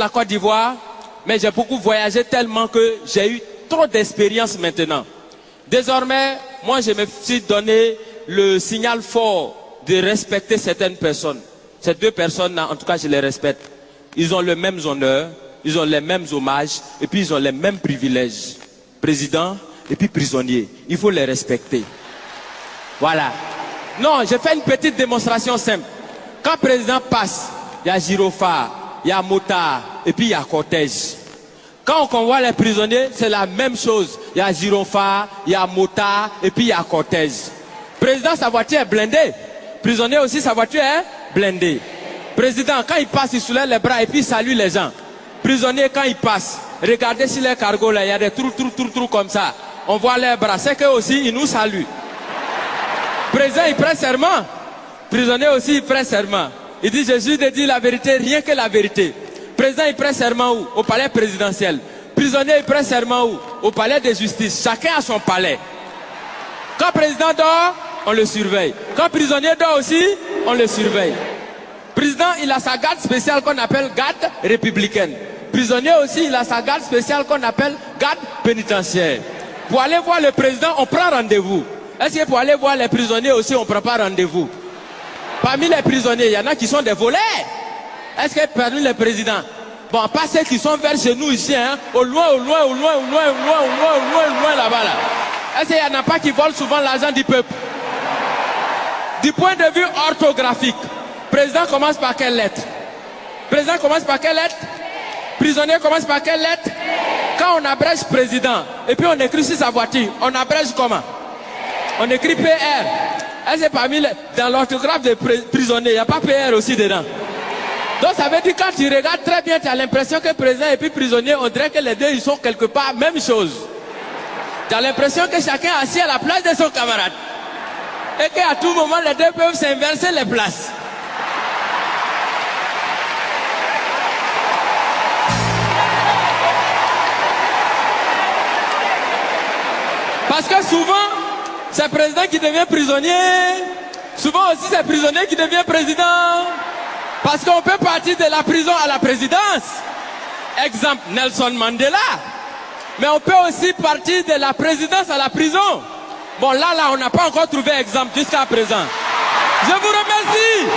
La Côte d'Ivoire, mais j'ai beaucoup voyagé tellement que j'ai eu trop d'expérience maintenant. Désormais, moi je me suis donné le signal fort de respecter certaines personnes. Ces deux personnes-là, en tout cas je les respecte. Ils ont les mêmes honneurs, ils ont les mêmes hommages et puis ils ont les mêmes privilèges. Président et puis prisonnier, il faut les respecter. Voilà. Non, je fais une petite démonstration simple. Quand le président passe, il y a gyrophare, il y a motard et puis il y a cortège. Quand on convoie les prisonniers, c'est la même chose. Il y a gyrophare, il y a motard et puis il y a cortège. Président, sa voiture est blindée. Prisonnier aussi, sa voiture est blindée. Président, quand il passe, il soulève les bras et puis il salue les gens. Prisonnier, quand il passe, regardez sur les cargos là, il y a des trous comme ça. On voit les bras, c'est qu'eux aussi, ils nous saluent. Président, il prend serment. Prisonnier aussi, il prend serment. Il dit, Jésus de dire la vérité, rien que la vérité. Président, il prend serment où? Au palais présidentiel. Prisonnier, il prend serment où? Au palais de justice. Chacun a son palais. Quand président dort, on le surveille. Quand prisonnier dort aussi, on le surveille. Président, il a sa garde spéciale qu'on appelle garde républicaine. Prisonnier aussi, il a sa garde spéciale qu'on appelle garde pénitentiaire. Pour aller voir le président, on prend rendez-vous. Est-ce que pour aller voir les prisonniers aussi, on ne prend pas rendez-vous? Parmi les prisonniers, il y en a qui sont des voleurs. Est-ce que parmi les présidents, bon, pas ceux qui sont vers chez nous ici, hein, au loin là-bas, là. Est-ce qu'il n'y en a pas qui volent souvent l'argent du peuple? Du point de vue orthographique, président commence par quelle lettre? Président commence par quelle lettre? Prisonnier commence par quelle lettre? Quand on abrège président, et puis on écrit sur sa voiture, on abrège comment? On écrit PR. Est-ce que parmi dans l'orthographe des prisonniers, il n'y a pas PR aussi dedans? Donc ça veut dire quand tu regardes très bien, tu as l'impression que président et puis prisonnier, on dirait que les deux ils sont quelque part même chose. Tu as l'impression que chacun est assis à la place de son camarade. Et qu'à tout moment, les deux peuvent s'inverser les places. Parce que souvent, c'est le président qui devient prisonnier. Souvent aussi, c'est le prisonnier qui devient président. Parce qu'on peut partir de la prison à la présidence. Exemple, Nelson Mandela. Mais on peut aussi partir de la présidence à la prison. Bon, là, on n'a pas encore trouvé exemple jusqu'à présent. Je vous remercie.